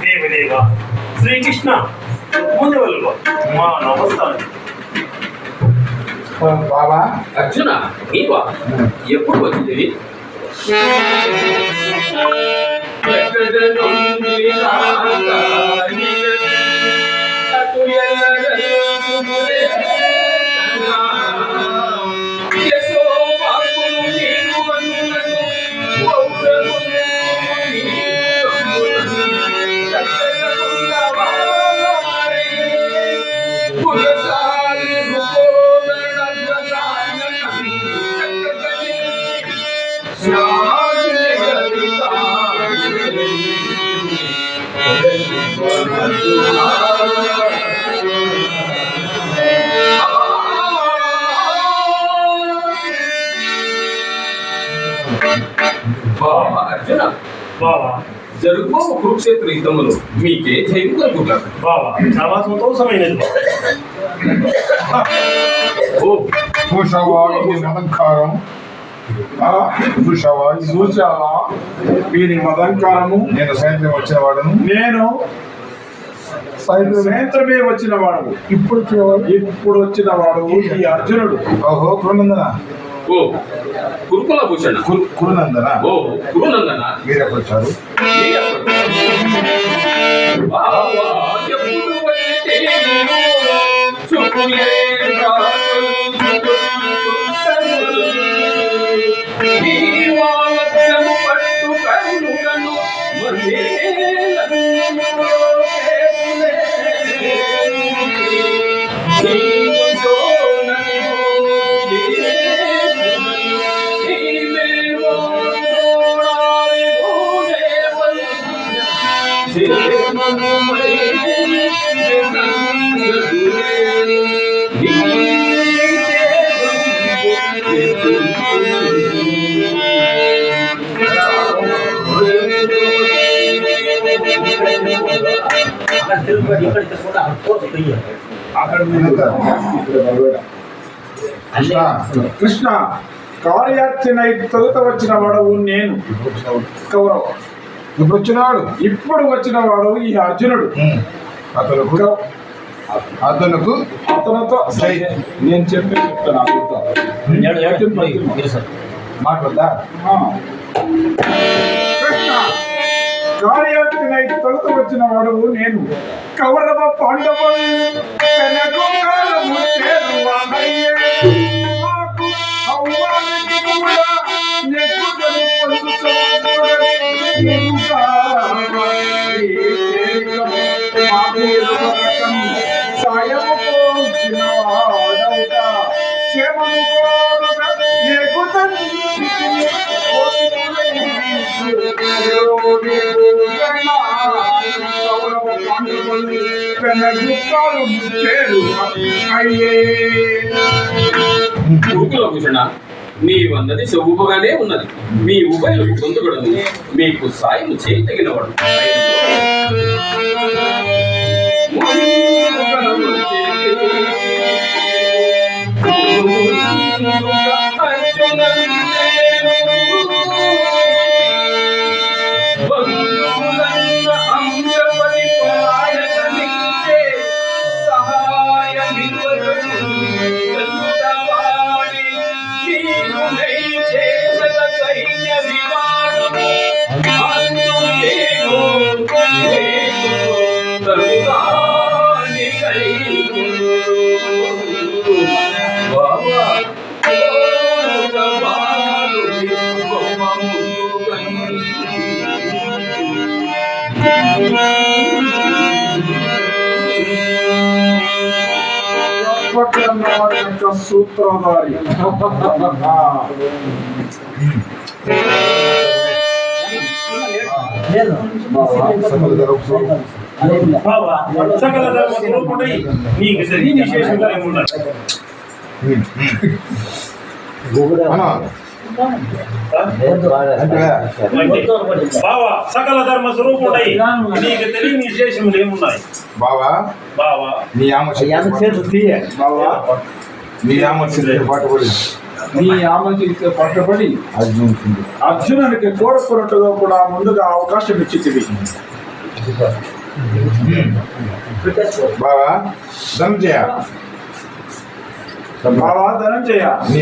దేవదేవ శ్రీకృష్ణ ముందు మా నమస్కారం. బాబా అర్జున నీవా? ఎప్పుడు వచ్చింది? అర్జున బావా జరుగుబో కురుక్షేత్ర యుద్ధములు మీకే ధైర్యం కలుగుతారు. బావా చాలా సంతోషమైనది. చూసావా ఇది మదంకారం? చూసావా వీరి మదంకారము? నేను సాయంత్రం వచ్చిన వాడను. నేను సాయంత్రమే వచ్చిన వాడు. ఇప్పుడు వచ్చిన వాడు ఈ అర్జునుడు. ఓహో కురునందన. ఓ కురుకుల భూషణ. కురునందన. ఓ కురునందన. మీరెప్పుడు వచ్చారు? కృష్ణ కార్యార్చన తొలుత వచ్చిన వాడు నేను కౌరవ. ఇప్పుడు వచ్చిన వాడు ఈ అర్జునుడు. అతనుకు అతనితో నేను చెప్తాను. మాట్లాడదా? కృష్ణ కార్యార్చన తొలుత వచ్చిన వాడు నేను కౌరవ పాండవులు భూషణ నీవన్నది సొబుగానే ఉన్నది. మీ ఉభయులు పొందుగడను మీకు సాయం చేయతగినవాడు. సూత్రధారి సకల ధర్మ స్వరూపుడై నీకు సరి విశేషంగా ఏముండాలి? బావా సకల ధర్మ స్వరూపుడై నీకు తెలియని విశేషములు ఏమున్నాయి? బావా బావా నీ ఆమె బావా నీ ఆమె పాటు పడి నీ ఆమోదించే పట్టుబడి అర్జునునికి కోరుకున్నట్టుగా కూడా ముందుగా అవకాశం ఇచ్చింది. బావా ధనంజయ, బావా ధనంజయ, నీ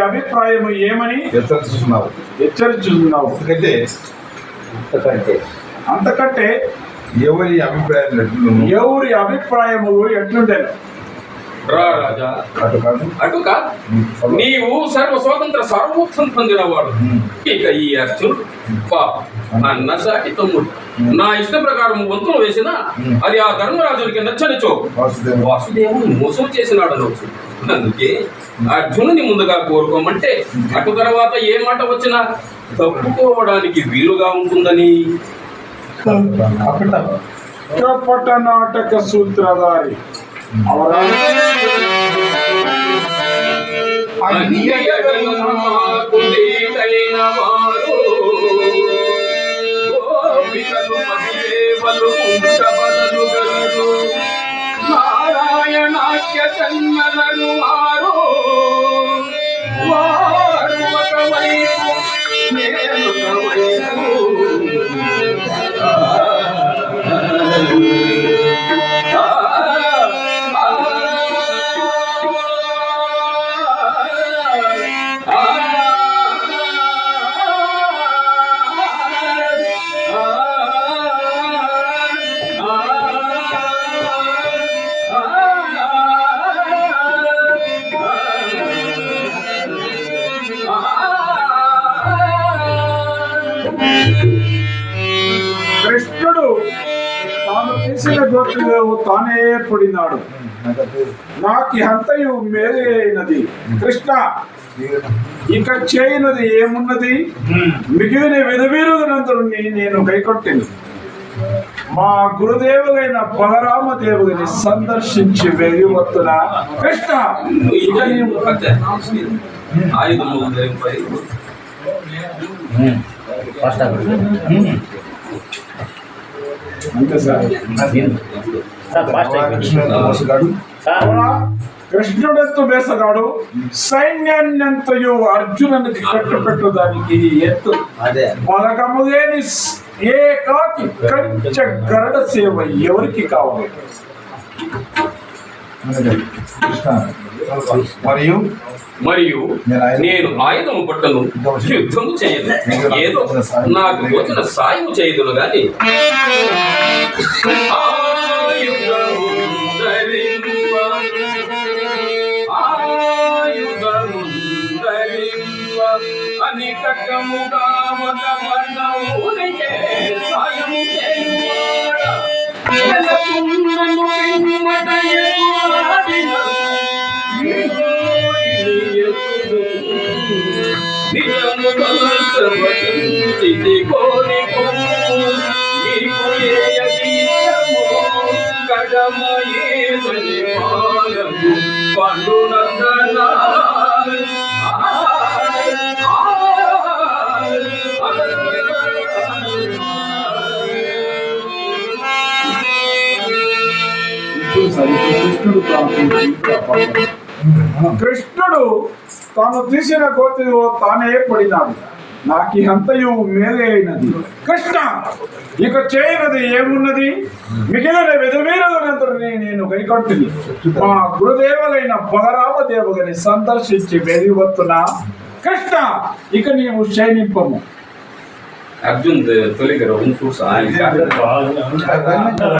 అభిప్రాయం ఏమని హెచ్చరిస్తున్నావు. అంతకంటే ఎవరి అభిప్రాయం అభిప్రాయము ఎట్లుండే రా రాజా, అటు కాదు. నీవు సర్వ స్వాతంత్ర సార్వభౌత్వం పొందినవాడు. ఇక ఈ అర్జునుడు అన్న సాటి తమ్ముడు. నా ఇష్ట ప్రకారం వంతులు వేసినా అది ఆ ధర్మరాజునికి నచ్చనిచో వాసుదేవుని మోసం చేసినాడు అనవచ్చు. అందుకే అర్జునుని ముందుగా కోరుకోమంటే అటు తర్వాత ఏ మాట వచ్చినా తప్పుకోవడానికి వీలుగా ఉంటుందని. కపట నాటక సూత్రధారి నారాయణాఖ్య జన్మలను వారు వారు ఒకవైపు నేను ఒకవైపు. కృష్ణుడు తాను తీసిన గోత్రులో తానే పడినాడు. నాకు హంతయు మేలు అయినది. కృష్ణ, ఇక చేయనది ఏమున్నది? మిగిలిన విధవీరునందరినీ నేను కైకొట్టింది. మా గురుదేవులైన బలరామదేవుని సందర్శించి వెలువత్తున కృష్ణ, ఇక నీవు ఆయుధము ధరింపై అంతే సార్. కృష్ణుడెంత వేసగాడు, సైన్యాన్నంతయు అర్జునునికి కట్టుపెట్టుదానికి ఎత్తు బలగము లేని ఏకాకి కంచ గరడ సేవ ఎవరికి కావాలి? మరియు నేను ఆయుధము పట్టను, యుద్ధము చేయను, ఏదో నాకు వచ్చిన సాయం చేయదును గాని అనికముగా ఒక ఊరికే సాయము చేయువాడా పండునందనా కృష్ణుడు తాను తీసిన గోతిలో తానే పడినాడు. నాకు హంతయు మేలే అయినది. కృష్ణ, ఇక చేయనది ఏమున్నది? మిగిలిన విధవీరులందరినీ నేను కైకొట్టింది. మా గురుదేవులైన బలరామదేవుని సందర్శించి వెలువత్తున కృష్ణ, ఇక నీవు శయనింపము. అర్జున్ తొలిగర